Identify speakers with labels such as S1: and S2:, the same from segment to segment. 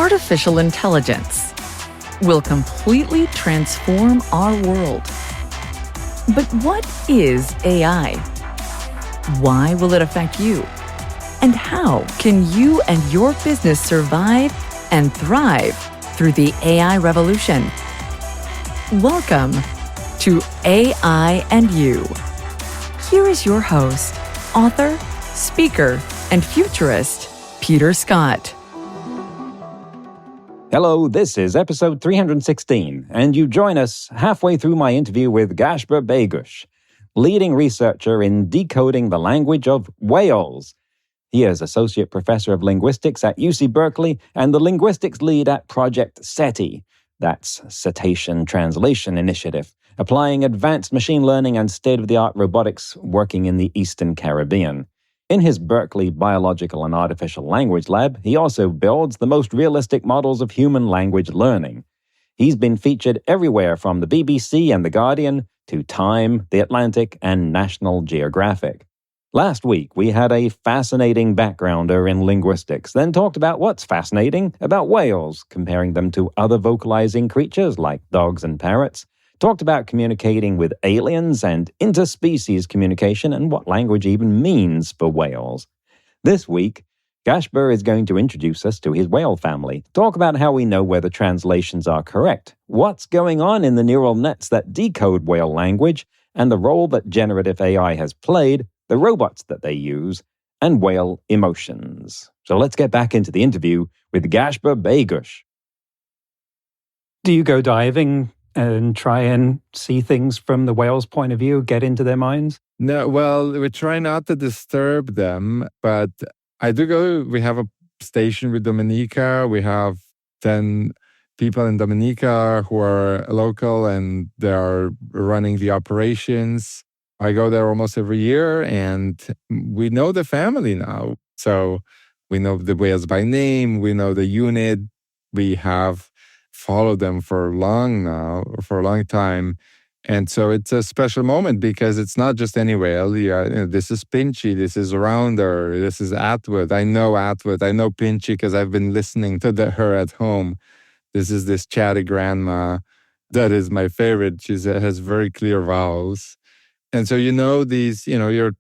S1: artificial intelligence will completely transform our world. But what is AI? Why will it affect you? And how can you and your business survive and thrive through the AI revolution? Welcome to AI and You. Here is your host, author, speaker, and futurist, Peter Scott.
S2: Hello, this is episode 316, and you join us halfway through my interview with Gašper Beguš, leading researcher in decoding the language of whales. He is Associate Professor of Linguistics at UC Berkeley and the linguistics lead at Project SETI, that's Cetacean Translation Initiative, applying advanced machine learning and state-of-the-art robotics working in the Eastern Caribbean. In his Berkeley Biological and Artificial Language Lab, he also builds the most realistic models of human language learning. He's been featured everywhere from the BBC and The Guardian to Time, The Atlantic, and National Geographic. Last week, we had a fascinating backgrounder in linguistics, then talked about what's fascinating about whales, comparing them to other vocalizing creatures like dogs and parrots, talked about communicating with aliens and interspecies communication and what language even means for whales. This week, Gašper is going to introduce us to his whale family, talk about how we know whether translations are correct, what's going on in the neural nets that decode whale language, and the role that generative AI has played, the robots that they use, and whale emotions. So let's get back into the interview with Gašper Beguš.
S3: Do you go diving and try and see things from the whale's point of view, get into their minds?
S4: No, well, we try not to disturb them, but I do go. We have a station with Dominica. We have 10 people in Dominica who are local and they are running the operations. I go there almost every year and we know the family now. So we know the whales by name, we know the unit, we have followed them for a long time. And so it's a special moment because it's not just any whale. This is Pinchy, this is Rounder, this is Atwood. I know Atwood, I know Pinchy because I've been listening to her at home. This is this chatty grandma. That is my favorite. She has very clear vowels. And so you're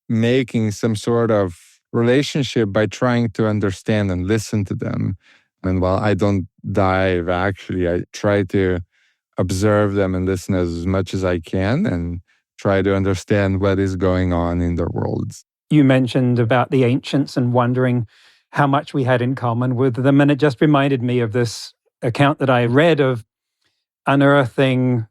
S4: making some sort of relationship by trying to understand and listen to them. And while I don't dive, actually, I try to observe them and listen as much as I can and try to understand what is going on in their worlds.
S3: You mentioned about the ancients and wondering how much we had in common with them. And it just reminded me of this account that I read of unearthing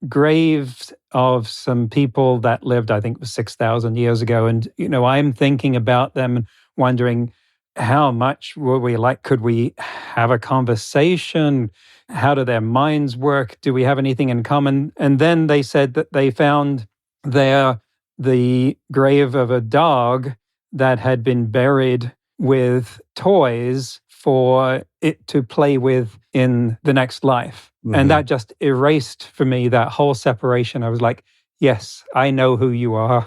S3: graves of some people that lived, I think it was 6,000 years ago. And, I'm thinking about them and wondering, how much were we like? Could we have a conversation? How do their minds work? Do we have anything in common? And then they said that they found the grave of a dog that had been buried with toys for it to play with in the next life. Mm-hmm. And that just erased for me that whole separation. I was like, yes, I know who you are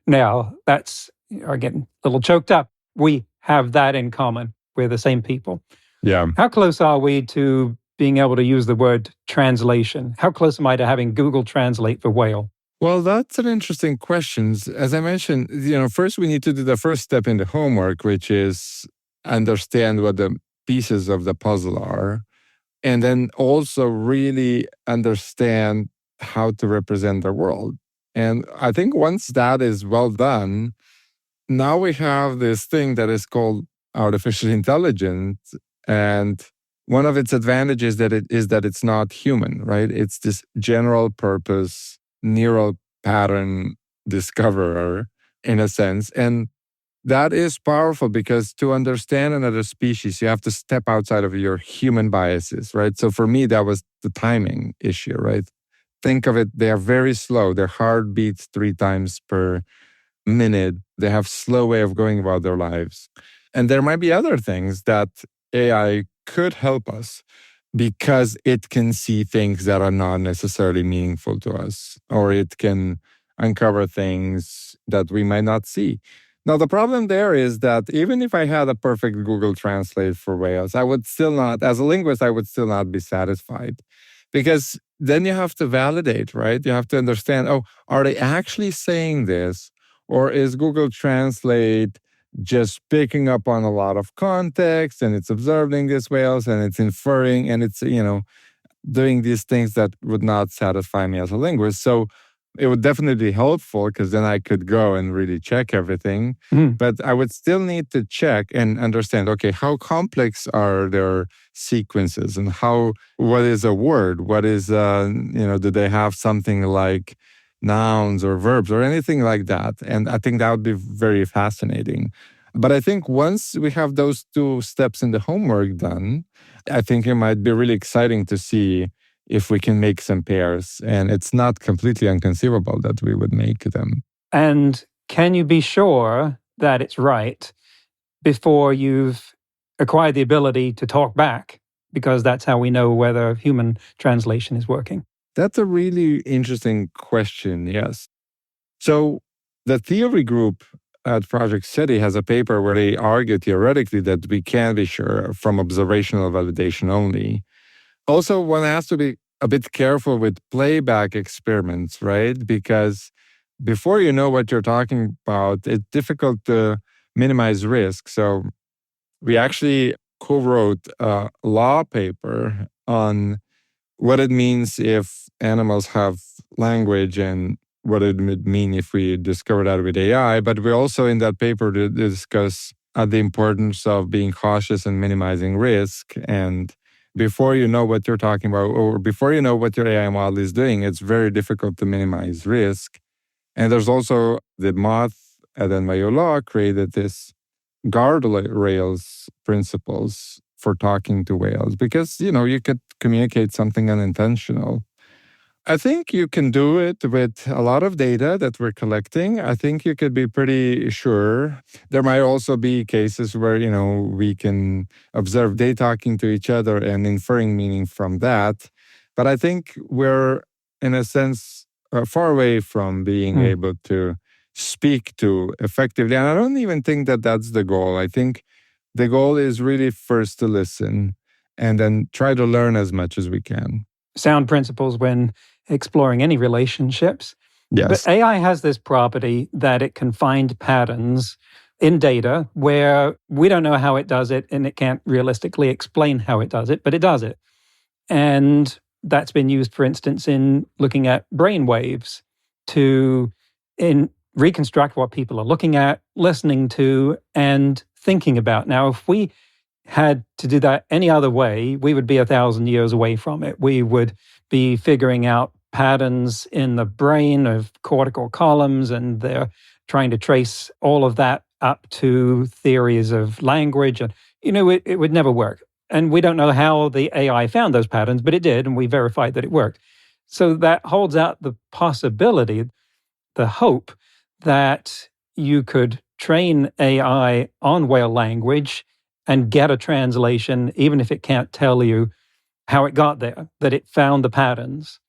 S3: now. I'm getting a little choked up. We have that in common. We're the same people.
S4: Yeah.
S3: How close are we to being able to use the word translation? How close am I to having Google Translate for whale?
S4: Well, that's an interesting question. As I mentioned, first we need to do the first step in the homework, which is understand what the pieces of the puzzle are, and then also really understand how to represent the world. And I think once that is well done, now we have this thing that is called artificial intelligence. And one of its advantages is that it's not human, right? It's this general purpose neural pattern discoverer in a sense. And that is powerful because to understand another species, you have to step outside of your human biases, right? So for me, that was the timing issue, right? Think of it, they are very slow. Their heart beats 3 times per minute. They have slow way of going about their lives. And there might be other things that AI could help us because it can see things that are not necessarily meaningful to us, or it can uncover things that we might not see. Now, the problem there is that even if I had a perfect Google Translate for whales, I would still not, as a linguist, I would still not be satisfied. Because then you have to validate, right? You have to understand, oh, are they actually saying this? Or is Google Translate just picking up on a lot of context and it's observing these whales and it's inferring and it's, doing these things that would not satisfy me as a linguist. So it would definitely be helpful because then I could go and really check everything. But I would still need to check and understand, okay, how complex are their sequences and what is a word? What is, do they have something like nouns or verbs or anything like that? And I think that would be very fascinating. But I think once we have those two steps in the homework done, I think it might be really exciting to see if we can make some pairs. And it's not completely inconceivable that we would make them.
S3: And can you be sure that it's right before you've acquired the ability to talk back? Because that's how we know whether human translation is working.
S4: That's a really interesting question, yes. So the theory group at Project SETI has a paper where they argue theoretically that we can be sure from observational validation only. Also, one has to be a bit careful with playback experiments, right? Because before you know what you're talking about, it's difficult to minimize risk. So we actually co-wrote a law paper on what it means if animals have language and what it would mean if we discover that with AI. But we also in that paper discuss the importance of being cautious and minimizing risk. And before you know what you're talking about, or before you know what your AI model is doing, it's very difficult to minimize risk. And there's also the moth at NYU Law created this guardrails principles for talking to whales because, you could communicate something unintentional. I think you can do it with a lot of data that we're collecting. I think you could be pretty sure. There might also be cases where, we can observe they talking to each other and inferring meaning from that. But I think we're, in a sense, far away from being able to speak to effectively. And I don't even think that that's the goal. I think the goal is really first to listen and then try to learn as much as we can.
S3: Sound principles when exploring any relationships.
S4: Yes.
S3: But AI has this property that it can find patterns in data where we don't know how it does it and it can't realistically explain how it does it, but it does it. And that's been used, for instance, in looking at brain waves to reconstruct what people are looking at, listening to, and thinking about. Now, if we had to do that any other way, we would be 1,000 years away from it. We would be figuring out patterns in the brain of cortical columns, and they're trying to trace all of that up to theories of language. And, it would never work. And we don't know how the AI found those patterns, but it did, and we verified that it worked. So that holds out the possibility, the hope, that you could train AI on whale language and get a translation, even if it can't tell you how it got there, that it found the patterns.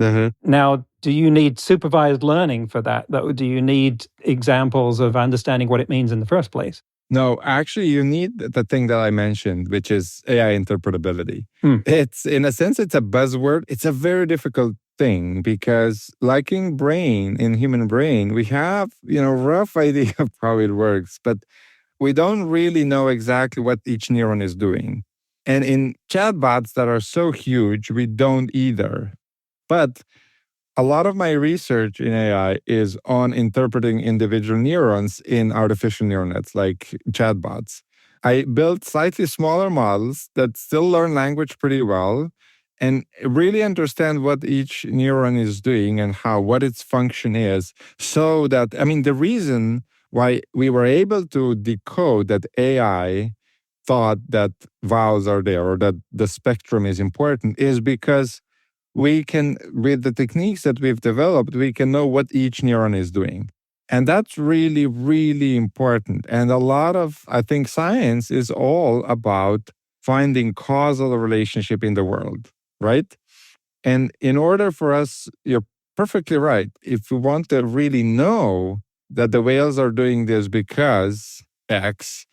S4: Mm-hmm.
S3: Now, do you need supervised learning for that, though? Do you need examples of understanding what it means in the first place?
S4: No, actually, you need the thing that I mentioned, which is AI interpretability. It's, in a sense, it's a buzzword. It's a very difficult thing because like in human brain, we have, rough idea of how it works, but we don't really know exactly what each neuron is doing. And in chatbots that are so huge, we don't either. But a lot of my research in AI is on interpreting individual neurons in artificial neural nets, like chatbots. I built slightly smaller models that still learn language pretty well and really understand what each neuron is doing and what its function is. So that, the reason why we were able to decode that AI thought that vowels are there or that the spectrum is important is because we can, with the techniques that we've developed, we can know what each neuron is doing. And that's really, really important. And a lot of, I think, science is all about finding causal relationship in the world, right? And in order for us, you're perfectly right. If we want to really know that the whales are doing this because X,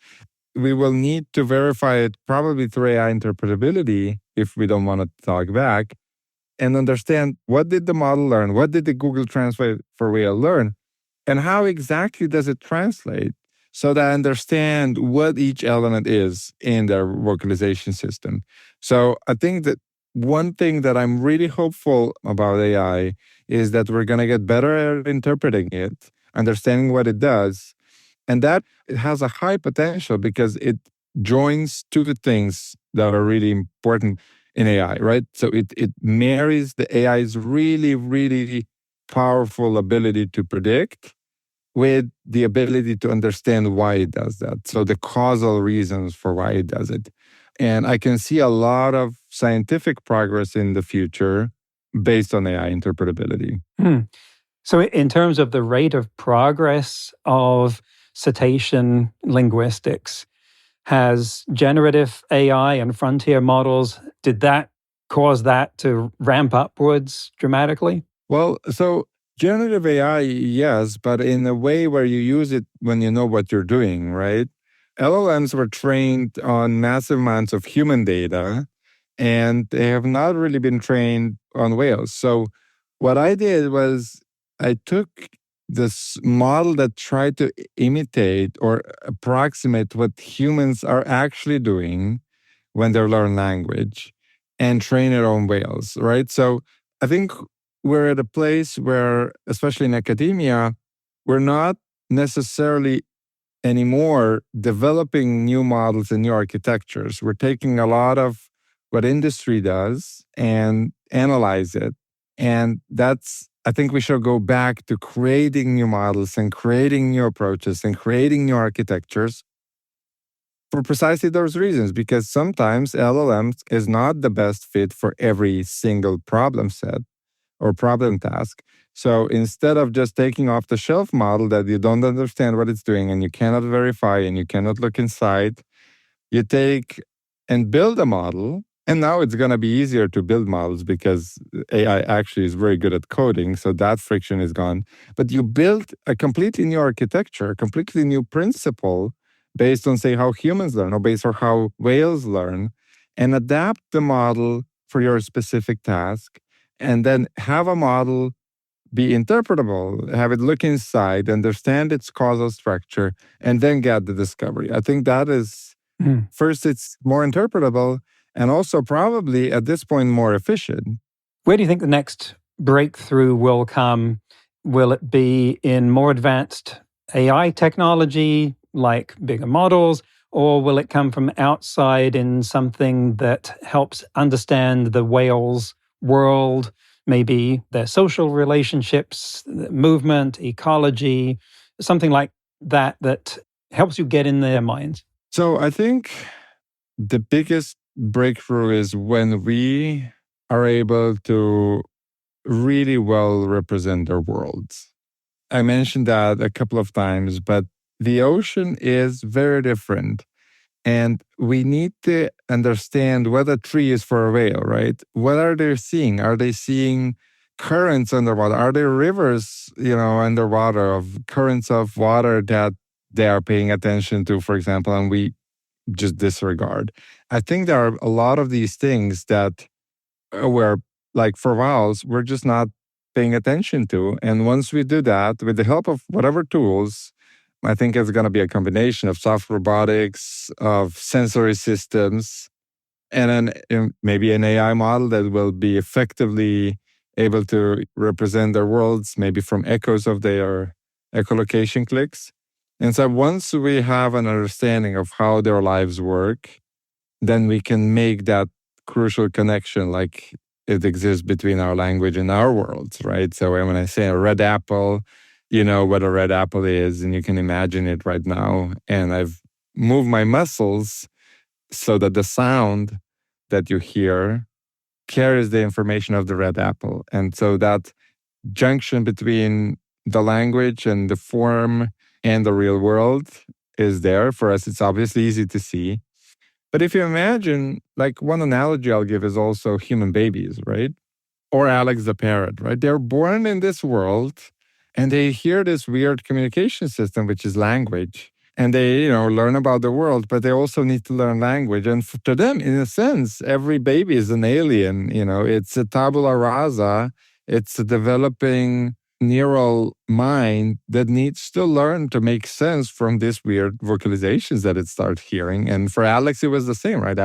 S4: we will need to verify it probably through AI interpretability if we don't want to talk back and understand what did the model learn? What did the Google Translate for whale learn? And how exactly does it translate so that I understand what each element is in their vocalization system? So I think that one thing that I'm really hopeful about AI is that we're going to get better at interpreting it, understanding what it does. And that it has a high potential because it joins two things that are really important in AI, right? So it marries the AI's really, really powerful ability to predict with the ability to understand why it does that. So the causal reasons for why it does it. And I can see a lot of scientific progress in the future based on AI interpretability.
S3: So in terms of the rate of progress of cetacean linguistics, has generative AI and frontier models, did that cause that to ramp upwards dramatically?
S4: Well, so generative AI, yes, but in a way where you use it when you know what you're doing, right? LLMs were trained on massive amounts of human data, and they have not really been trained on whales. So what I did was I took this model that tried to imitate or approximate what humans are actually doing when they learn language and train it on whales, right? So I think we're at a place where, especially in academia, we're not necessarily anymore developing new models and new architectures. We're taking a lot of what industry does and analyze it. And I think we should go back to creating new models and creating new approaches and creating new architectures for precisely those reasons, because sometimes LLMs is not the best fit for every single problem set or problem task. So instead of just taking off the shelf model that you don't understand what it's doing and you cannot verify and you cannot look inside, you take and build a model. And now it's going to be easier to build models because AI actually is very good at coding. So that friction is gone. But you build a completely new architecture, a completely new principle based on, say, how humans learn or based on how whales learn, and adapt the model for your specific task. And then have a model be interpretable, have it look inside, understand its causal structure, and then get the discovery. I think that is, first, it's more interpretable, and also probably at this point more efficient.
S3: Where do you think the next breakthrough will come? Will it be in more advanced AI technology, like bigger models, or will it come from outside in something that helps understand the whales' world, maybe their social relationships, movement, ecology, something like that that helps you get in their minds?
S4: So I think the biggest breakthrough is when we are able to really well represent our worlds. I mentioned that a couple of times, but the ocean is very different. And we need to understand what a tree is for a whale, right? What are they seeing? Are they seeing currents underwater? Are there rivers, underwater of currents of water that they are paying attention to, for example, and we just disregard? I think there are a lot of these things that we're like for whales, we're just not paying attention to. And once we do that, with the help of whatever tools, I think it's going to be a combination of soft robotics, of sensory systems, and then maybe an AI model that will be effectively able to represent their worlds, maybe from echoes of their echolocation clicks. And so once we have an understanding of how their lives work, then we can make that crucial connection like it exists between our language and our worlds, right? So when I say a red apple, you know what a red apple is, and you can imagine it right now. And I've moved my muscles so that the sound that you hear carries the information of the red apple. And so that junction between the language and the form and the real world is there. For us, it's obviously easy to see. But if you imagine, like one analogy I'll give is also human babies, right? Or Alex the parrot, right? They're born in this world And they hear this weird communication system, which is language. And they, learn about the world, but they also need to learn language. And to them, in a sense, every baby is an alien. It's a tabula rasa. It's a developing neural mind that needs to learn to make sense from these weird vocalizations that it starts hearing. And for Alex, it was the same, right?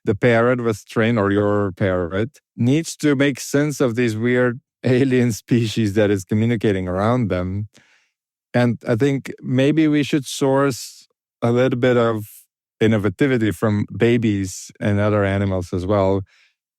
S4: The parrot was trained, or your parrot needs to make sense of these weird alien species that is communicating around them. And I think maybe we should source a little bit of innovativity from babies and other animals as well.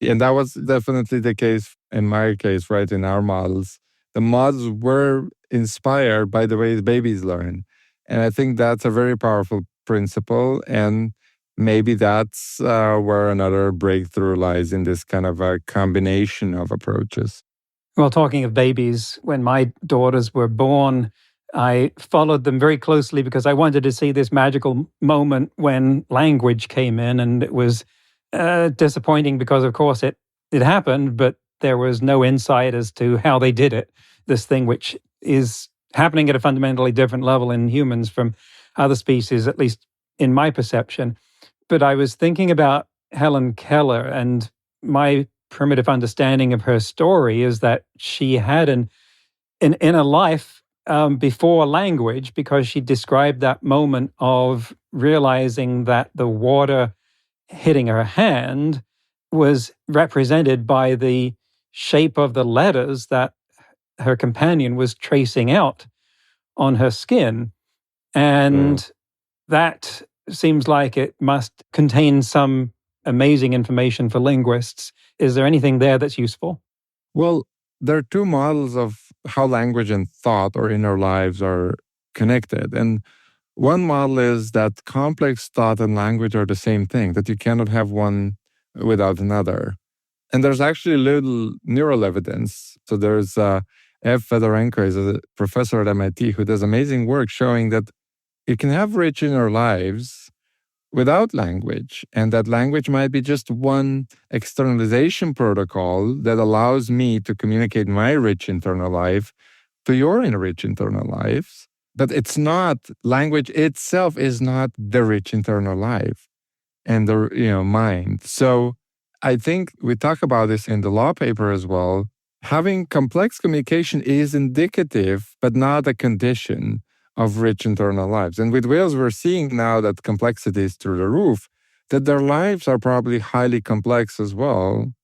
S4: And that was definitely the case in my case, right? In our models, the models were inspired by the way babies learn. And I think that's a very powerful principle. And maybe that's where another breakthrough lies in this kind of a combination of approaches.
S3: Well, talking of babies, when my daughters were born, I followed them very closely because I wanted to see this magical moment when language came in. And it was disappointing because, of course, it happened, but there was no insight as to how they did it. This thing which is happening at a fundamentally different level in humans from other species, at least in my perception. But I was thinking about Helen Keller, and my primitive understanding of her story is that she had an inner life before language, because she described that moment of realizing that the water hitting her hand was represented by the shape of the letters that her companion was tracing out on her skin. And that seems like it must contain some amazing information for linguists. Is there anything there that's useful?
S4: Well, there are two models of how language and thought or inner lives are connected. And one model is that complex thought and language are the same thing, that you cannot have one without another. And there's actually little neural evidence. So there's F. Fedorenko, is a professor at MIT who does amazing work showing that you can have rich inner lives without language, and that language might be just one externalization protocol that allows me to communicate my rich internal life to your rich internal lives. But it's not, language itself is not the rich internal life and the mind. So I think we talk about this in the law paper as well. Having complex communication is indicative, but not a condition of rich internal lives. And with whales, we're seeing now that complexity is through the roof, that their lives are probably highly complex as well.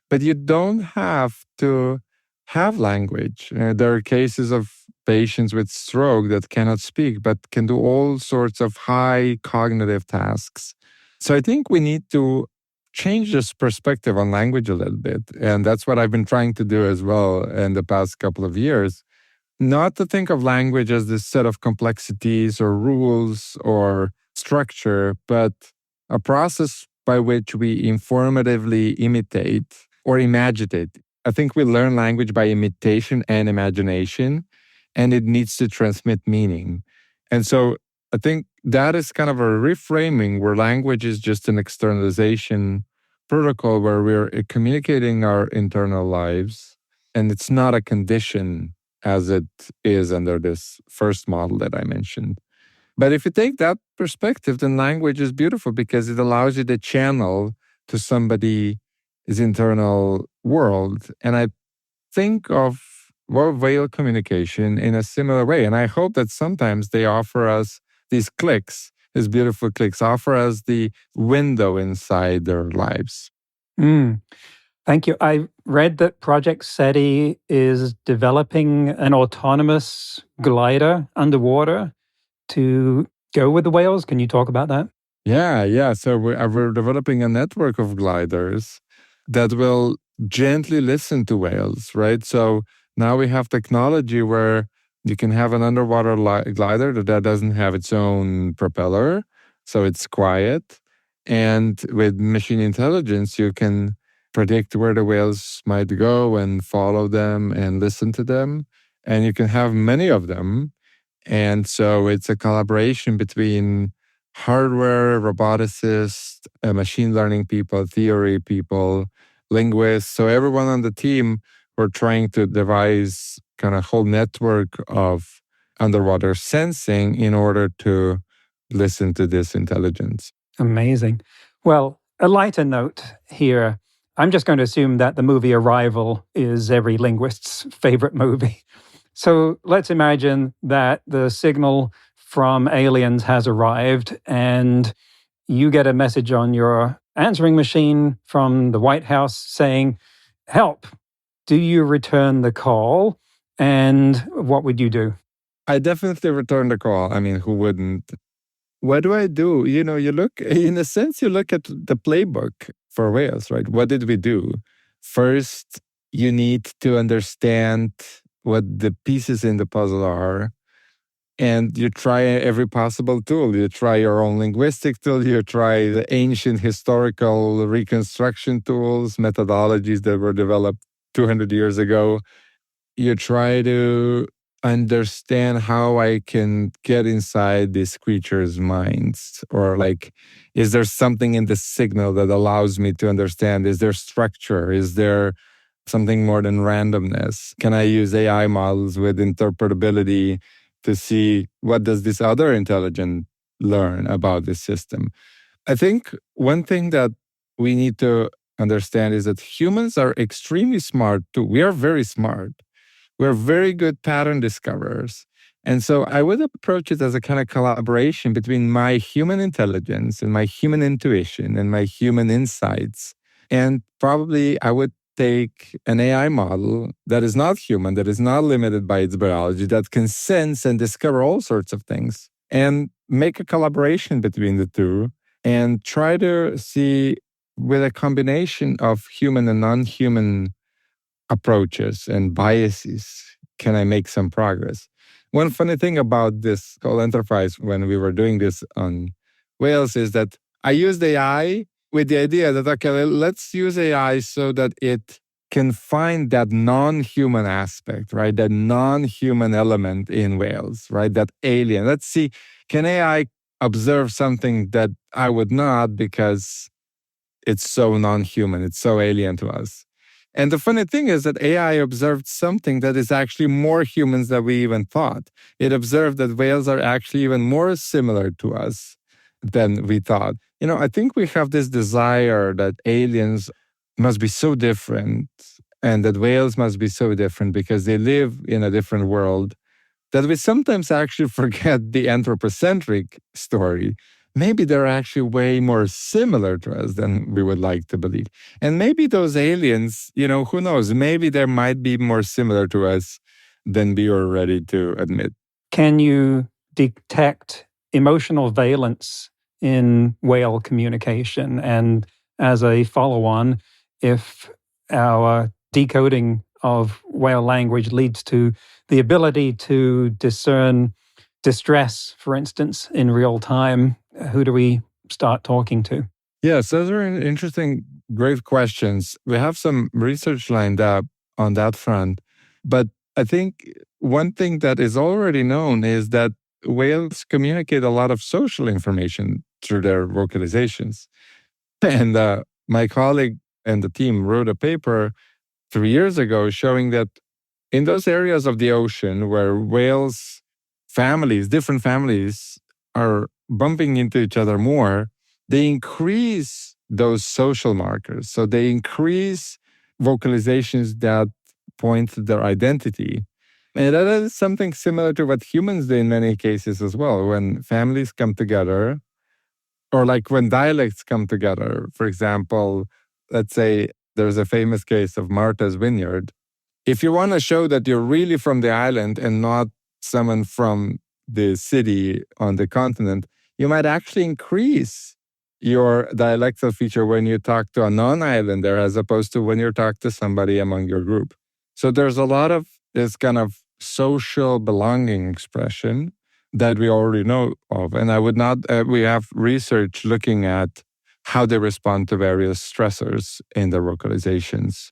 S4: But you don't have to have language. There are cases of patients with stroke that cannot speak, but can do all sorts of high cognitive tasks. So I think we need to change this perspective on language a little bit. And that's what I've been trying to do as well in the past couple of years. Not to think of language as this set of complexities or rules or structure, but a process by which we informatively imitate or imagitate. I think we learn language by imitation and imagination, and it needs to transmit meaning. And so I think that is kind of a reframing where language is just an externalization protocol where we're communicating our internal lives, and it's not a condition as it is under this first model that I mentioned. But if you take that perspective, then language is beautiful because it allows you to channel to somebody's internal world. And I think of whale communication in a similar way. And I hope that sometimes they offer us these clicks, these beautiful clicks, offer us the window inside their lives.
S3: Thank you. I read that Project SETI is developing an autonomous glider underwater to go with the whales. Can you talk about that?
S4: Yeah. So we're developing a network of gliders that will gently listen to whales, right? So now we have technology where you can have an underwater glider that doesn't have its own propeller, so it's quiet. And with machine intelligence, you can predict where the whales might go and follow them and listen to them. And you can have many of them. And so it's a collaboration between hardware, roboticists, machine learning people, theory people, linguists. So everyone on the team, we're trying to devise kind of whole network of underwater sensing in order to listen to this intelligence.
S3: Amazing. Well, a lighter note here. I'm just going to assume that the movie Arrival is every linguist's favorite movie. So let's imagine that the signal from aliens has arrived and you get a message on your answering machine from the White House saying, "Help." Do you return the call? And what would you do?
S4: I definitely return the call. I mean, who wouldn't? What do I do? You know, you look, in a sense, you look at the playbook for whales, right? What did we do? First, you need to understand what the pieces in the puzzle are. And you try every possible tool. You try your own linguistic tool. You try the ancient historical reconstruction tools, methodologies that were developed 200 years ago. You try to understand how I can get inside these creatures' minds, or like, is there something in the signal that allows me to understand? Is there structure? Is there something more than randomness? Can I use AI models with interpretability to see what does this other intelligence learn about this system? I think one thing that we need to understand is that humans are extremely smart too. We are very smart. We're very good pattern discoverers. And so I would approach it as a kind of collaboration between my human intelligence and my human intuition and my human insights. And probably I would take an AI model that is not human, that is not limited by its biology, that can sense and discover all sorts of things, and make a collaboration between the two and try to see, with a combination of human and non-human approaches and biases, can I make some progress? One funny thing about this whole enterprise when we were doing this on whales is that I used AI with the idea that, okay, let's use AI so that it can find that non-human aspect, right? That non-human element in whales, right? That alien. Let's see, can AI observe something that I would not because it's so non-human, it's so alien to us. And the funny thing is that AI observed something that is actually more humans than we even thought. It observed that whales are actually even more similar to us than we thought. You know, I think we have this desire that aliens must be so different and that whales must be so different because they live in a different world, that we sometimes actually forget the anthropocentric story. Maybe they're actually way more similar to us than we would like to believe. And maybe those aliens, you know, who knows, maybe they might be more similar to us than we are ready to admit.
S3: Can you detect emotional valence in whale communication? And as a follow-on, if our decoding of whale language leads to the ability to discern distress, for instance, in real time, who do we start talking to?
S4: Yes, those are interesting, great questions. We have some research lined up on that front. But I think one thing that is already known is that whales communicate a lot of social information through their vocalizations. And my colleague and the team wrote a paper 3 years ago showing that in those areas of the ocean where whales' families, different families, are bumping into each other more, they increase those social markers. So they increase vocalizations that point to their identity. And that is something similar to what humans do in many cases as well. When families come together, or like when dialects come together, for example, let's say there's a famous case of Martha's Vineyard. If you want to show that you're really from the island and not someone from the city on the continent, you might actually increase your dialectal feature when you talk to a non-islander as opposed to when you talk to somebody among your group. So there's a lot of this kind of social belonging expression that we already know of. And I would not, we have research looking at how they respond to various stressors in their vocalizations.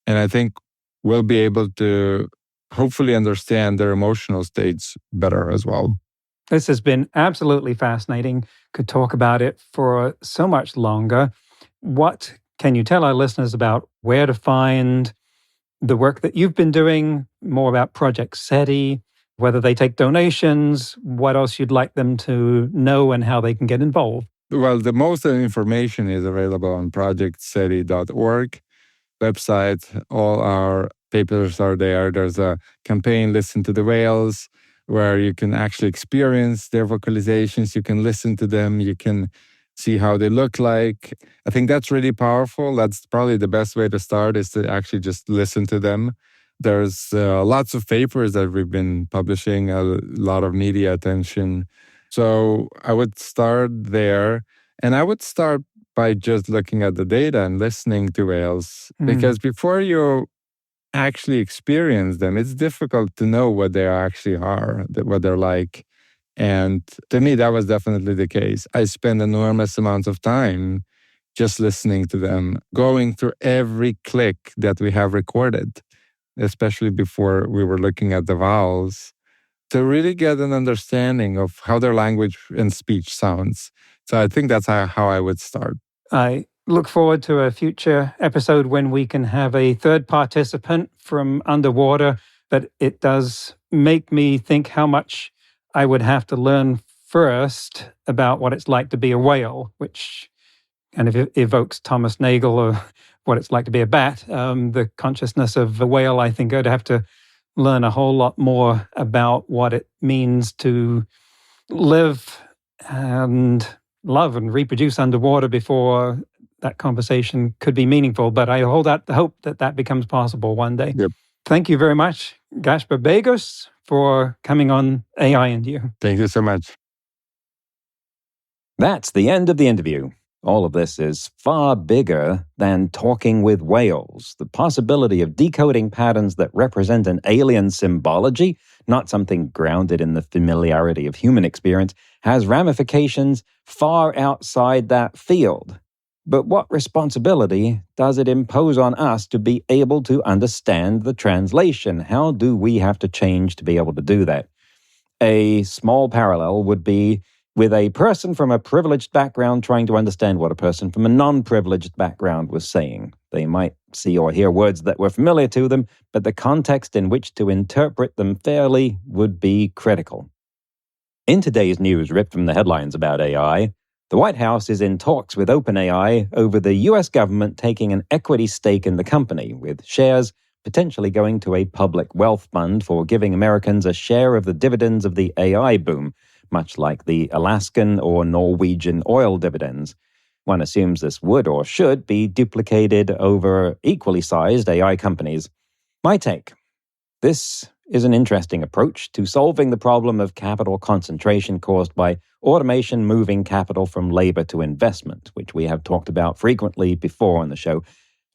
S4: And I think we'll be able to hopefully understand their emotional states better as well.
S3: This has been absolutely fascinating. Could talk about it for so much longer. What can you tell our listeners about where to find the work that you've been doing, more about Project SETI, whether they take donations, what else you'd like them to know and how they can get involved.
S4: Well, the most of the information is available on projectseti.org website. All our papers are there. There's a campaign, Listen to the Whales, where you can actually experience their vocalizations. You can listen to them. You can see how they look like. I think that's really powerful. That's probably the best way to start, is to actually just listen to them. There's lots of papers that we've been publishing, a lot of media attention. So I would start there. And I would start by just looking at the data and listening to whales. Because before you actually experience them, it's difficult to know what they actually are, what they're like. And to me, that was definitely the case. I spent enormous amounts of time just listening to them, going through every click that we have recorded, especially before we were looking at the vowels, to really get an understanding of how their language and speech sounds. So I think that's how I would start.
S3: I look forward to a future episode when we can have a third participant from underwater, but it does make me think how much I would have to learn first about what it's like to be a whale, which kind of evokes Thomas Nagel, or what it's like to be a bat. The consciousness of a whale, I think I'd have to learn a whole lot more about what it means to live and love and reproduce underwater before that conversation could be meaningful. But I hold out the hope that that becomes possible one day.
S4: Yep.
S3: Thank you very much, Gašper Beguš, for coming on AI and You.
S4: Thank you so much.
S2: That's the end of the interview. All of this is far bigger than talking with whales. The possibility of decoding patterns that represent an alien symbology, not something grounded in the familiarity of human experience, has ramifications far outside that field. But what responsibility does it impose on us to be able to understand the translation? How do we have to change to be able to do that? A small parallel would be with a person from a privileged background trying to understand what a person from a non-privileged background was saying. They might see or hear words that were familiar to them, but the context in which to interpret them fairly would be critical. In today's news ripped from the headlines about AI, the White House is in talks with OpenAI over the U.S. government taking an equity stake in the company, with shares potentially going to a public wealth fund for giving Americans a share of the dividends of the AI boom, much like the Alaskan or Norwegian oil dividends. One assumes this would or should be duplicated over equally sized AI companies. My take: this is an interesting approach to solving the problem of capital concentration caused by automation moving capital from labor to investment, which we have talked about frequently before on the show.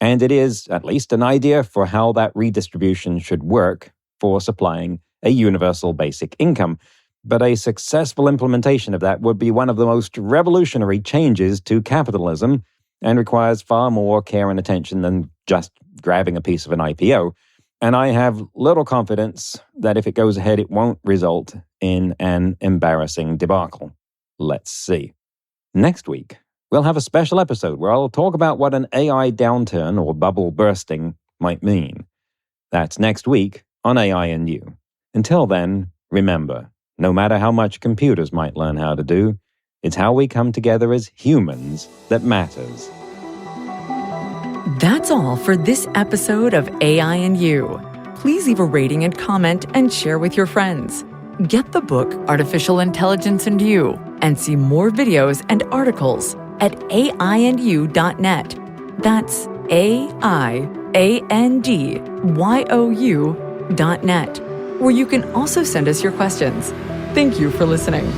S2: And it is at least an idea for how that redistribution should work for supplying a universal basic income. But a successful implementation of that would be one of the most revolutionary changes to capitalism and requires far more care and attention than just grabbing a piece of an IPO. And I have little confidence that if it goes ahead, it won't result in an embarrassing debacle. Let's see. Next week, we'll have a special episode where I'll talk about what an AI downturn or bubble bursting might mean. That's next week on AI and You. Until then, remember, no matter how much computers might learn how to do, it's how we come together as humans that matters.
S1: That's all for this episode of AI and You. Please leave a rating and comment and share with your friends. Get the book Artificial Intelligence and You and see more videos and articles at aiandyou.net. That's aiandyou.net, where you can also send us your questions. Thank you for listening.